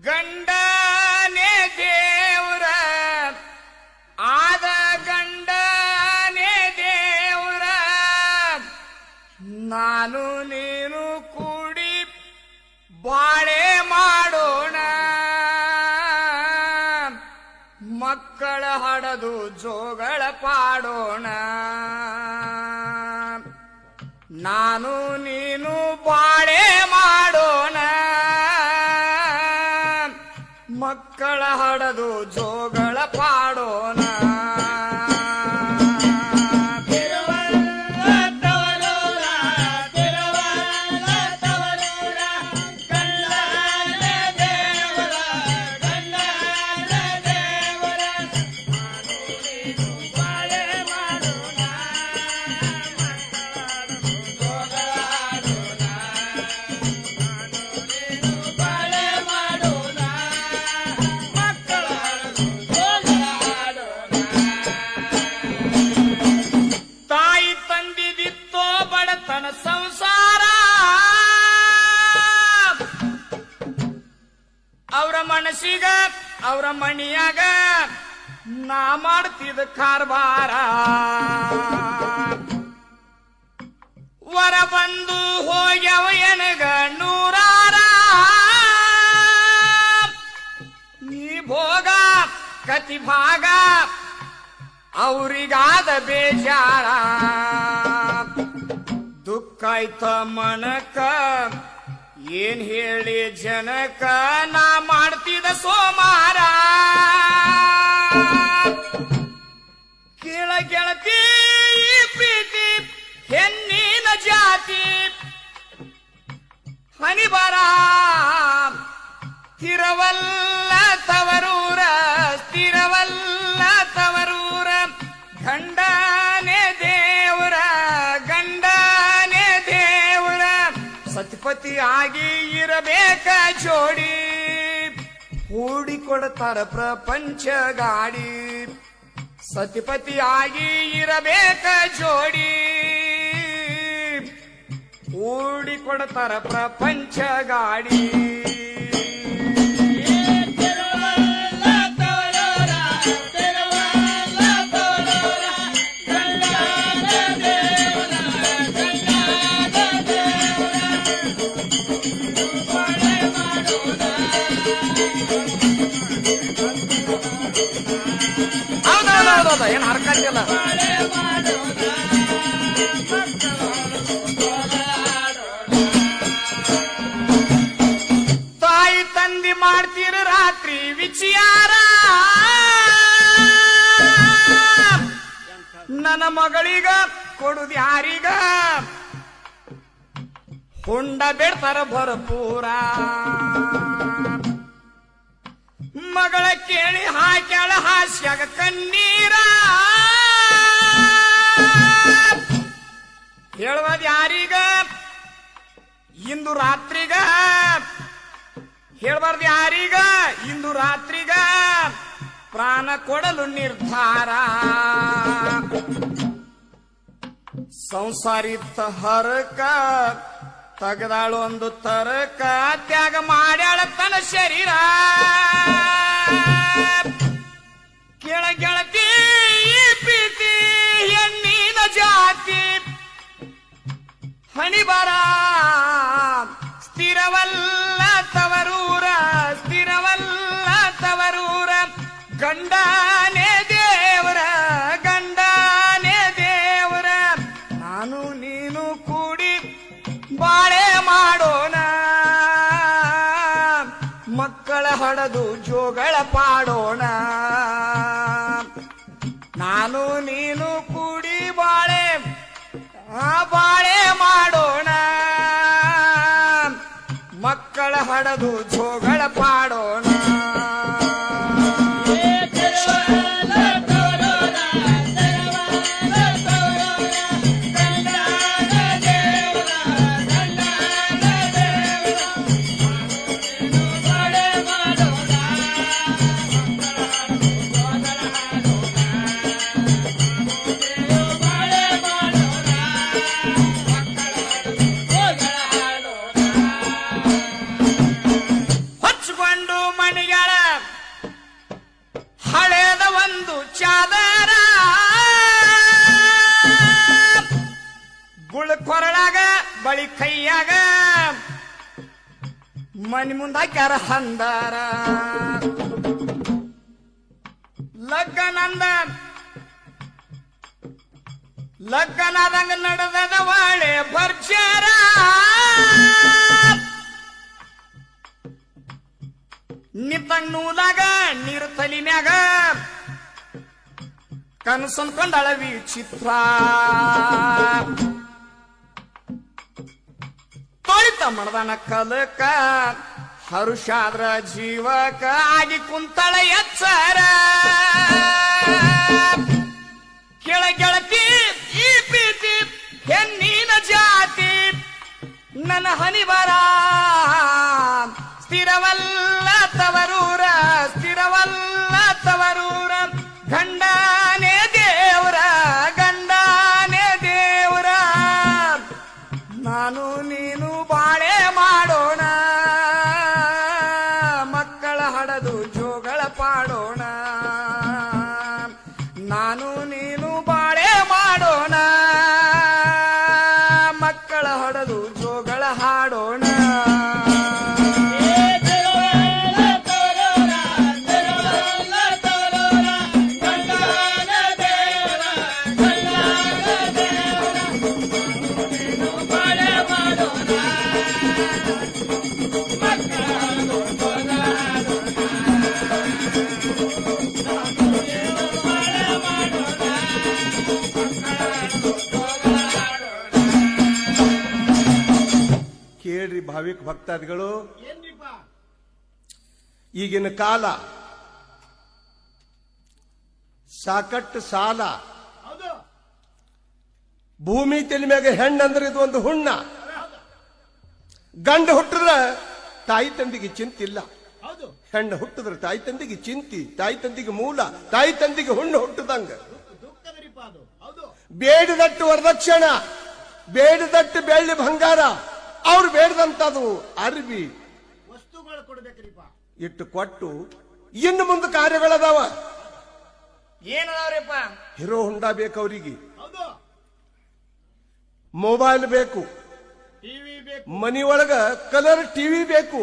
ಗಂಡನೇ ದೇವ್ರ ಆದ ಗಂಡನೇ ದೇವ್ರ ನಾನು ನೀನು ಕೂಡಿ ಬಾಳೆ ಮಾಡೋಣ ಮಕ್ಕಳ ಹಡದು ಜೋಗಳ ಪಾಡೋಣ ನಾನು ನೀನು ಬಾಳೆ ಮಾಡೋಣ ಮಕ್ಕಳ ಹಡದು ಜೋಗಳ ಪಾಡೋಣ ಸಂಸಾರ ಅವರ ಮನಸ್ಸಿಗ ಅವರ ಮಣಿಯಾಗ ನಾ ಮಾಡ್ತಿದ್ದ ಕಾರ್ಬಾರ ವರ ಬಂದು ಹೋಗ್ಯವ ಎನಗ ನೂರಾರ ನೀ ಭೋಗ ಕತಿ ಭಾಗ ಅವರಿಗಾದ ಬೇಜಾರ ದುಃಖಾಯ್ತ ಮನಕ ಏನ್ ಹೇಳಿ ಜನಕ ನಾ ಮಾಡ್ತಿದ್ದ ಸೋಮಾರ ಕೇಳ ಗೆಳತಿ ಪ್ರೀತಿ ಹೆಣ್ಣಿನ ಜಾತಿ ಹನಿಬರ ಸ್ಥಿರವಲ್ಲ ತವರೂರ ಸ್ಥಿರವಲ್ಲ ತವರೂರ ಗಂಡನೇ ದೇವರ ಸತಿಪತಿ ಆಗಿ ಇರಬೇಕ ಜೋಡಿ ಹೂಡಿಕೊಡ್ತಾರ ಪ್ರಪಂಚ ಗಾಡಿ ಸತಿಪತಿ ಆಗಿ ಇರಬೇಕ ಜೋಡಿ ಹೂಡಿಕೊಡ್ತಾರ ಪ್ರಪಂಚ ಗಾಡಿ ಏನ್ ಹರ್ಕಂತಿಲ್ಲ ತಾಯಿ ತಂದಿ ಮಾಡ್ತೀರ ರಾತ್ರಿ ವಿಚಾರ ನನ್ನ ಮಗಳಿಗ ಕೊಡುದು ಯಾರಿಗ ಹುಂಡ ಬಿಡ್ತಾರ ಭರಪೂರ ಮಗಳ ಕೇಳಿ ಹಾಕ್ಯಾಳ ಹಾಸ್ಯಾಗ ಕಣ್ಣೀರ ಹೇಳುವುದು ಯಾರಿಗ ಇಂದು ರಾತ್ರಿಗ ಹೇಳಬಾರ್ದು ಯಾರಿಗ ಇಂದು ರಾತ್ರಿಗ ಪ್ರಾಣ ಕೊಡಲು ನಿರ್ಧಾರ ಸಂಸಾರಿತ ಹರಕ ತಗದಾಳು ಒಂದು ತರಕ ತ್ಯಾಗ ಮಾಡ್ಯಾಳ ತನ್ನ ಶರೀರ ಕೇಳ ಗೆಳತಿ ಪ್ರೀತಿ ಹೆಣ್ಣಿನ ಜಾತಿ ಹಣಿಬರ ಸ್ಥಿರವಲ್ಲ ತವರೂರ ಸ್ಥಿರವಲ್ಲ ತವರೂರ ಗಂಡನೇ ದೇವರ ಗಂಡನೇ ದೇವರ ನಾನು ನೀನು ಕೂಡಿ ಬಾಳೆ ಮಾಡೋಣ ಮಕ್ಕಳ ಹಡದು ಜೋಗಳ ಪಾಡೋಣ ನಾನು ನೀನು ಕೂಡಿ ಬಾಳೆ ಮಾಡೋಣ ಮಕ್ಕಳ ಹಡದು ಜೋಗಳ ಪಾಡೋಣ ಬಳಿ ಕೈಯಾಗ ಮನಿ ಮುಂದ ಹಾಕ್ಯಾರ ಹಂದಾರ ಲಗ್ನಾದಂಗ ನಡೆದದ ವಾಳೆ ಭರ್ಜಾರ ನಿತ್ತಂಗ್ ನೂಲಾಗ ನೀರು ತಲಿ ಮ್ಯಾಗ ಕನಸನ್ಕೊಂಡಳ ವಿಚಿತ್ರ ತೊಳಿತ ಮಣದನ ಕಲಕ ಹರುಷಾದ್ರ ಜೀವಕ ಆಗಿ ಕುಂತಳ ಎಚ್ಚರ ಕೆಳಗೆಳತಿ ಈ ಪ್ರೀತಿ ಹೆಣ್ಣಿನ ಜಾತಿ ನನ್ನ ಹನಿಬರ ಸ್ಥಿರವಲ್ಲ ತವರೂರ ಗಂಡನೇ ದೇವ್ರ ನಾನು ನೀನು ಬಾಳೆ ಮಾಡೋಣ ಮಕ್ಕಳ ಹಡದು ಜೋಗಳ ಪಾಡೋಣ ನಾನು ನೀನು ಬಾಳೆ ಮಾಡೋಣ ಮಕ್ಕಳ ಹಡದು ಜೋಗಳ ಹಾಡೋಣ ಕೇಳ್ರಿ ಭಾವಿಕ ಭಕ್ತಾದಿಗಳು, ಈಗಿನ ಕಾಲ ಸಾಕಟ್ಟು ಸಾಲ, ಭೂಮಿ ತಲೆ ಮ್ಯಾಗ ಹೆಣ್ಣಂದ್ರೆ ಇದು ಒಂದು ಹುಣ್ಣ. ಗಂಡ ಹುಟ್ಟಿದ್ರ ತಾಯಿ ತಂದಿಗೆ ಚಿಂತಿಲ್ಲ, ಹೆಣ್ಣು ಹುಟ್ಟಿದ್ರ ತಾಯಿ ತಂದಿಗೆ ಚಿಂತಿ, ತಾಯಿ ತಂದಿಗೆ ಮೂಲ, ತಾಯಿ ತಂದಿಗೆ ಹುಣ್ಣು ಹುಟ್ಟದಂಗ. ಬೇಡದಟ್ಟು ವರದಕ್ಷಿಣ, ಬೇಡದಟ್ಟು ಬೆಳ್ಳಿ ಬಂಗಾರ, ಅವ್ರು ಬೇಡದಂತದು ಅರ್ಬಿ ವಸ್ತುಗಳು ಕೊಡ್ಬೇಕ್ರಿಪ್ಪ. ಇಟ್ಟು ಕೊಟ್ಟು ಇನ್ನು ಮುಂದೆ ಕಾರ್ಯಗಳದಾವ. ಏನದಾವ್ರಿಪ್ಪ? ಹಿರೋ ಹುಂಡಾ ಬೇಕು ಅವರಿಗೆ, ಮೊಬೈಲ್ ಬೇಕು, ಮನಿ ಒಳಗ ಕಲರ್ ಟಿವಿ ಬೇಕು.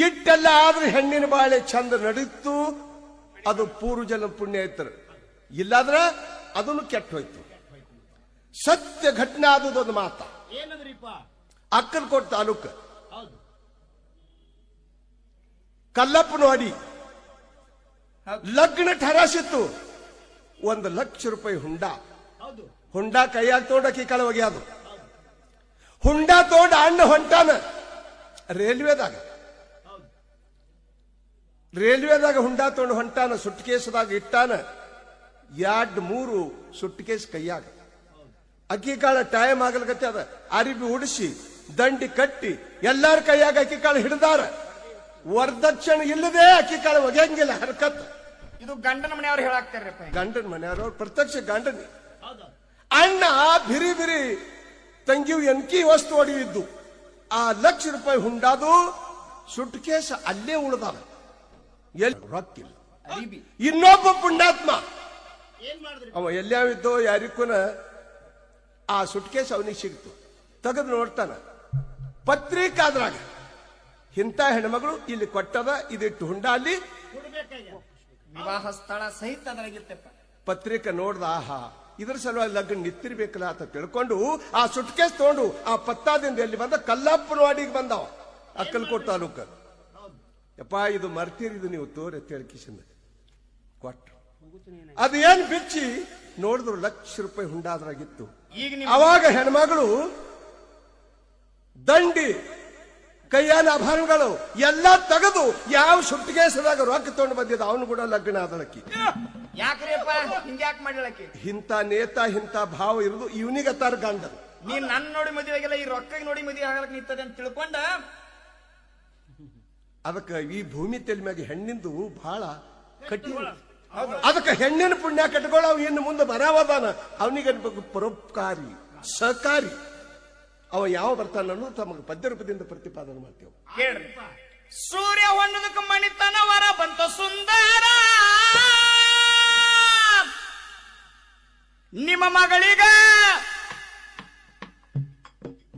ಇಟ್ಟೆಲ್ಲ ಆದ್ರೆ ಹೆಣ್ಣಿನ ಬಾಳೆ ಚಂದ ನಡೀತು, ಅದು ಪೂರ್ವಜನ ಪುಣ್ಯ ಐತರ. ಇಲ್ಲಾದ್ರ ಅದನ್ನು ಕೆಟ್ಟ ಹೋಯ್ತು. ಸತ್ಯ ಘಟನೆ ಆದದೊಂದು ಮಾತ. ಏನಂದ್ರಿಪ್ಪ? ಅಕ್ಕಲಕೋಟೆ ತಾಲೂಕು ಕಲ್ಲಪ್ಪನವಾಡಿ ಲಗ್ನ ಠರಾಸಿತ್ತು. 1,00,000 ರೂಪಾಯಿ ಹುಂಡಾ ಕೈಯಾಗ ತೋಡಕಿ ಕಳ ಒಗ್ಯಾದು. ಹುಂಡಾ ತೋಡ ಅಣ್ಣ ಹೊಂಟಾನ ರೇಲ್ವೆದಾಗ ಹುಂಡಾ ತೋಂಡು ಹೊಂಟಾನ. ಸುಟ್ಕೇಸದಾಗ ಇಟ್ಟಾನ. 2-3 ಸುಟ್ಕೇಸ್ ಕೈಯಾಗ. ಅಕ್ಕಿ ಕಾಳ ಟೈಮ್ ಆಗಲ್ಗತ್ತೆ. ಅದ ಅರಿಬಿ ಉಡಿಸಿ ದಂಡಿ ಕಟ್ಟಿ ಎಲ್ಲಾರ ಕೈಯಾಗ ಅಕ್ಕಿ ಕಾಳು ಹಿಡಿದಾರ. ವರದಕ್ಷಿಣೆ ಇಲ್ಲದೆ ಅಕ್ಕಿ ಕಾಳು ಒಗೆಯಂಗಿಲ್ಲ ಹರಕತ್. ಇದು ಗಂಡನ ಮನೆಯವ್ರು ಹೇಳಾಕ್ತಾರಪ್ಪ. ಗಂಡನ ಮನೆಯವ್ರು ಪ್ರತ್ಯಕ್ಷ ಗಂಡನ ಅಣ್ಣ ಬಿರಿ ಬಿರಿ ತಂಗಿಯು ಎನ್ಕಿ ವಸ್ತು ಹೊಡೆಯಿದ್ದು. ಆ 1,00,000 ರೂಪಾಯಿ ಹುಂಡಾದು ಸುಟ್ಕೇಸ್ ಅಲ್ಲೇ ಉಳ್ದಾವ. ಎಲ್ಲಿ ರೊಕ್ಕಿಲ್ಲ. ಇನ್ನೊಬ್ಬ ಪುಣ್ಯಾತ್ಮ ಅವ ಎಲ್ಲಾವಿದ್ದೋ ಯಾರಿಕ್ಕೂನ ಆ ಸುಟ್ಕೇಸ್ ಅವನಿಗೆ ಸಿಗ್ತು. ತೆಗೆದು ನೋಡ್ತಾನ, ಪತ್ರಿಕಾದ್ರಾಗ ಇಂಥ ಹೆಣ್ಮಗಳು ಇಲ್ಲಿ ಕೊಟ್ಟದ, ಇದಿಟ್ಟು ಹುಂಡಾ ಅಲ್ಲಿ ವಿವಾಹ ಸ್ಥಳ ಸಹಿತ ಅದ್ರಾಗಿತ್ತಪ್ಪ. ಪತ್ರಿಕೆ ನೋಡ್ದ, ಆಹಾ ಇದ್ರ ಸಲುವಾಗಿ ಲಗ್ನ ನಿಂತಿರ್ಬೇಕಲ್ಲ ಅಂತ ತಿಳ್ಕೊಂಡು ಆ ಸುಟ್ಕೇಸ್ ತಗೊಂಡು ಆ ಪತ್ತಾದಿಂದ ಎಲ್ಲಿ ಬಂದ ಕಲ್ಲಪ್ಪನವಾಡಿಗೆ ಬಂದವ, ಅಕ್ಕಲಕೋಟೆ ತಾಲೂಕ. ಯಪ್ಪ ಇದು ಮರ್ತೀರಿದು ನೀವು ತೋರೆ ತಿಳ್ಕಿಸಿಂದ ಕೊಟ್ಟು ಅದು ಏನ್ ಬಿಚ್ಚಿ ನೋಡಿದ್ರು 1,00,000 ರೂಪಾಯಿ ಹುಂಡಾ ಅದ್ರಾಗಿತ್ತು. ಅವಾಗ ಹೆಣ್ಮಗಳು ದಂಡಿ ಕೈಯಾನ ಆಭರಣಗಳು ಎಲ್ಲ ತೆಗೆದು ಯಾವ ಸುಟ್ಟಿಗೆಸದಾಗ ರೊಕ್ಕ ತಗೊಂಡು ಬಂದಿದ್ದ ಅವನು ಕೂಡ ಲಗ್ನ ಆದಳಕ್ಕಿ. ಯಾಕ್ರಿಯಪ್ಪ ಹಿಂಗ್ಯಾಕ್ ಮಾಡ್ಲಕ್ಕಿ? ಇಂಥ ನೇತ ಇಂಥ ಭಾವ ಇರುದು ಇವನಿಗತ್ತಾರ ಗಂಡ. ನೀನ್ ನನ್ನ ನೋಡಿ ಮದುವೆ ಆಗಿಲ್ಲ, ಈ ರೊಕ್ಕ ನೋಡಿ ಮದುವೆ ಆಗಲಕ್ ನಿಂತದೆ ಅಂತ ತಿಳ್ಕೊಂಡ ಅದಕ್ಕೆ ಈ ಭೂಮಿ ತೆಲ್ ಮ್ಯಾಗ ಹೆಣ್ಣಿಂದು ಬಹಳ ಕಠಿಣ. ಅದಕ್ಕೆ ಹೆಣ್ಣಿನ ಪುಣ್ಯ ಕಟ್ಕೊಳ್ಳ ಇನ್ನು ಮುಂದೆ ಬರಾವದಾನ ಅವನಿಗೆ ಪರೋಪಕಾರಿ ಸಹಕಾರಿ ಅವ ಯಾವ ಬರ್ತಾನ ಅನ್ನೋದು ತಮಗೆ ಪದ್ಯ ರೂಪದಿಂದ ಪ್ರತಿಪಾದನೆ ಮಾಡ್ತೇವೆ. ಕೇಳ್ರಿ, ಸೂರ್ಯ ಹೊಣ್ಣದಕ್ಕೆ ಮಣಿತನ ವರ ಬಂತ ಸುಂದರ, ನಿಮ್ಮ ಮಗಳಿಗ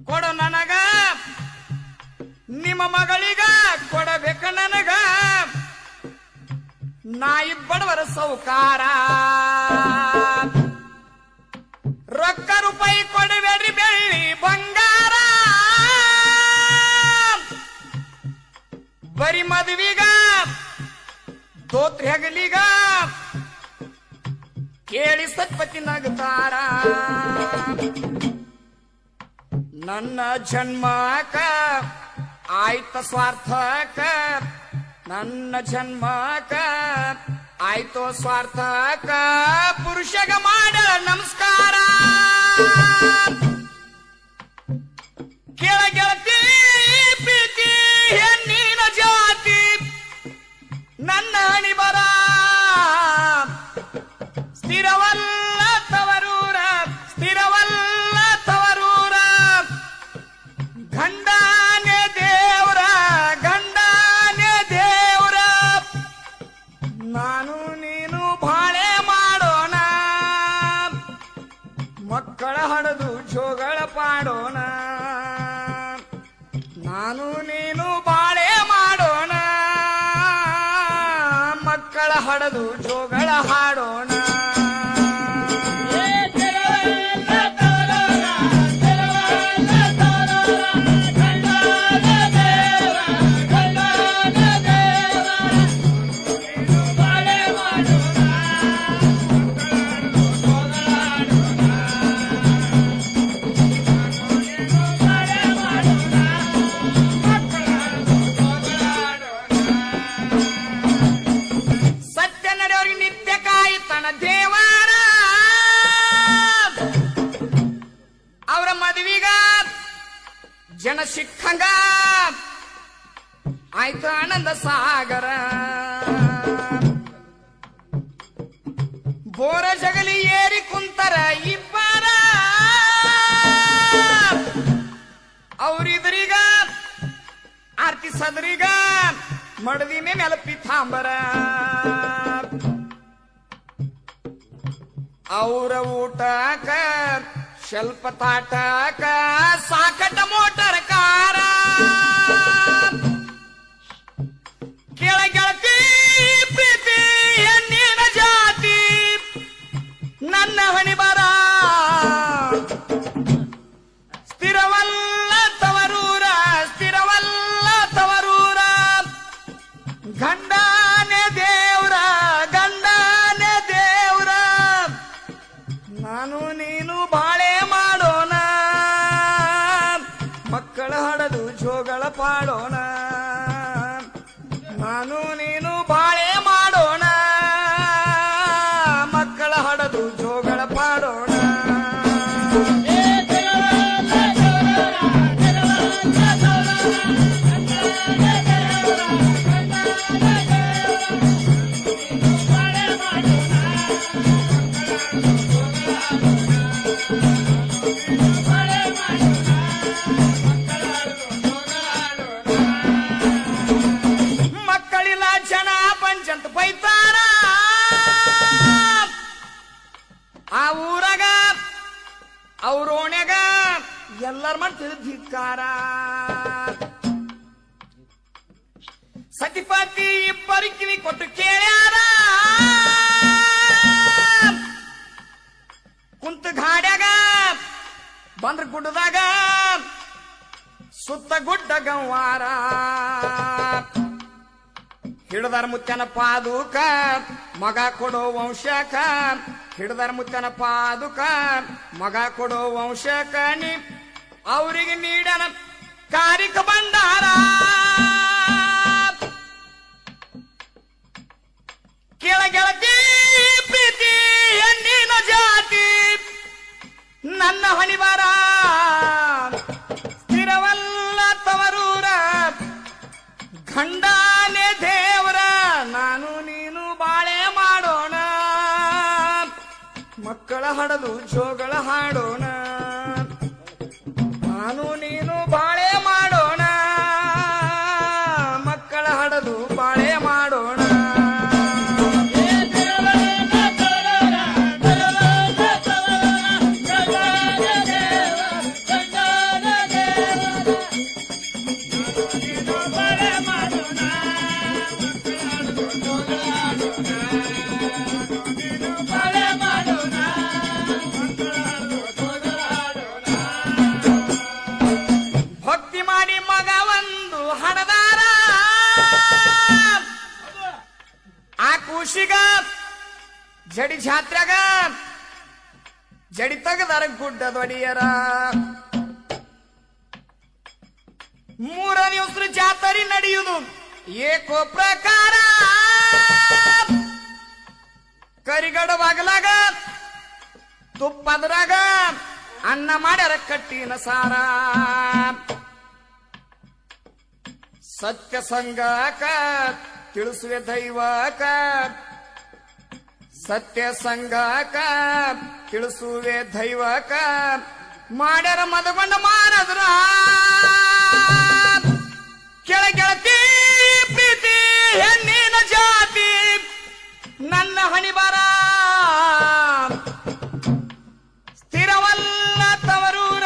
ಕೊಡ ಕೊಡು ನನಗ, ನಿಮ್ಮ ಮಗಳಿಗ ಕೊಡಬೇಕ ನನಗ, ನಾ ಇಬ್ಬಡವರ ಸೌಕಾರ. ರೊಕ್ಕ ರೂಪಾಯಿ ಕೊಡಬೇಡ್ರಿ, ಬೆಳ್ಳಿ ಬಂಗಾರ, ಬರಿ ಮದುವಿಗ ದೋತ್ರಿ ಹಗಲಿಗ ಕೇಳಿ ಸತ್ಪತಿ ನಗುತ್ತಾರ. ನನ್ನ ಜನ್ಮಕ ಆಯ್ತ ಸ್ವಾರ್ಥಕ, ನನ್ನ ಜನ್ಮಕ ಆಯ್ತೋ ಸ್ವಾರ್ಥಕ, ಪುರುಷಗ ಮಾಡ ನಮಸ್ಕಾರ. ಕೆಳ ಗೆಳತಿ ಪ್ರೀತಿ ಹೆಣ್ಣಿನ ಜಾತಿ, ನನ್ನ ಹಣಿ ಬರ ಸ್ಥಿರವಲ್ಲ ತವರೂರ, ಸ್ಥಿರವಲ್ಲ ತವರೂರ, ಗಂಡನೇ ದೇವ್ರ, ಗಂಡನೇ ದೇವ್ರ. ನಾನು ನೀನು ಬಾಳೆ ಮಾಡೋಣ, ಮಕ್ಕಳ ಹಡದು ಜೋಗಳ ಪಾಡೋಣ. ನಾನು ನೀನು ಬಾಳೆ ಮಾಡೋಣ, ಮಕ್ಕಳ ಹಡದು ಜೋಗಳ ಹಾಡೋಣ. ದೇವರ ಅವರ ಮದುವಿಗ ಜನ ಸಿಕ್ಕಂಗ ಆಯ್ತು ಆನಂದ ಸಾಗರ. ಬೋರ ಜಗಲಿ ಏರಿ ಕುಂತರ ಇಬ್ಬರ, ಅವ್ರಿದ್ರಿಗ ಆರ್ತಿ ಸದ್ರಿಗ ಮಡದಿ ಮೇಲೆ ಪಿತಾಂಬರ. ಅವರ ಊಟಕ ಸ್ವಲ್ಪ ತಾಟಕ ಸಾಕಟ ಮೋಟರ್ ಕಾರ. ಕೆಳಗೆಳತಿ ಪ್ರೀತಿ ಹೆಣ್ಣಿನ ಜಾತಿ, ನನ್ನ ಹಣಿ ಬರ ಸ್ಥಿರವಲ್ಲ ತವರೂರ, ಸ್ಥಿರವಲ್ಲ ತವರೂರ, ಗಂಡನೇ ದೇವ್ರ, ಗಂಡನೇ ದೇವ್ರ. ನಾನು ನೀನು ಬಾಳೆ ಮಾಡೋಣ, ಮಕ್ಕಳ ಹಡದು ಜೋಗಳ ಪಾಡೋಣ. ನಾನು ನೀನು ಬಾಳೆ ಮಾಡೋಣ, ಮಕ್ಕಳ ಹಡದು ಜೋಗಳ ಪಾಡೋಣ. ಮಕ್ಕಳಿಲ್ಲ ಜನ ಪಂಚಂತ ಬೈತಾರ, ಆ ಊರಾಗ ಅವ್ರ ಓಣ್ಯಾಗ ಎಲ್ಲರ ಮನ್ ತಿಳಿದಿಕ್ಕಾರ. ಸತಿಪತಿ ಇಬ್ಬರು ಕಿವಿ ಕೊಟ್ಟು ಕೇಳ್ಯಾರ, ಕುಂತ ಗಾಡ್ಯಾಗ ಬಂದ್ರ ಗುಡ್ಡದಾಗ ಸುತ್ತ ಗುಡ್ಡ ಗಂವಾರ. ಹಿಡದಾರ ಮುತ್ತನ ಪಾದುಕ ಮಗ ಕೊಡೋ ವಂಶಕ, ಹಿಡದಾರ ಮುತ್ತನ ಪಾದುಕ ಮಗ ಕೊಡೋ ವಂಶಕ, ನೀ ಅವರಿಗೆ ನೀಡನ ಕಾರಿಕ ಬಂಡಾರ. ಕೆಳಗೆಳತಿ ಪ್ರೀತಿ ಹೆಣ್ಣಿನ ಜಾತಿ, ನನ್ನ ಹಣಿಬಾರ ಸ್ಥಿರವಲ್ಲ ತವರೂರ, ಗಂಡನೇ ದೇವರ. ನಾನು ನೀನು ಬಾಳೆ ಮಾಡೋಣ, ಮಕ್ಕಳ ಹಡದು ಜೋಗಳ ಹಾಡೋಣ. ನಾನು ನೀನು ಬಾಳೆ ಮಾಡೋಣ, ಮಕ್ಕಳ ಹಡದು ಬಾಳೆ ಮಾಡೋಣ. ಜಾತ್ರೆಗ ಜಡಿ ತೆಗದಾರ ಗುಡ್ಡದೊಡಿಯರ 3 ದಿವಸ ಜಾತ್ರೆ ನಡೆಯುವುದು ಏಕೋ ಪ್ರಕಾರ ಕರಿಗಡ ಬಾಗಲಾಗ ತುಪ್ಪದ್ರಾಗ ಅನ್ನ ಮಾಡ್ಯಾರ ಕಟ್ಟಿನ ಸಾರ ಸತ್ಯ ಸಂಗಕ ತಿಳಿಸುವೆ ದೈವಕ ಸತ್ಯ ಸಂಗಕ ತಿಳಿಸುವೆ ದೈವಕ ಮಾಡ್ಯಾರ ಮದಗೊಂಡ ಮಾನದ್ರ ಕೆಳಗೆಳತಿ ಪ್ರೀತಿ ಹೆಣ್ಣಿನ ಜಾತಿ ನನ್ನ ಹಣಿಬಾರ ಸ್ಥಿರವಲ್ಲ ತವರೂರ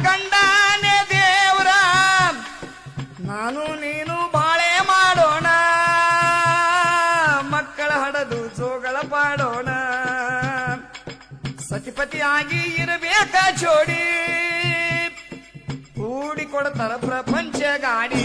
ಗಂಡನೇ ದೇವರ ನಾನು ನೀನು ಬಾಳೆ ಮಾಡೋಣ ಮಕ್ಕಳ ಹಡದು ಜೋಗಳ ಪಾಡೋಣ ಸತಿಪತಿಯಾಗಿ ಇರಬೇಕ ಜೋಡಿ ಕೂಡಿ ಕೊಡ್ತಾರ ಪ್ರಪಂಚ ಗಾಡಿ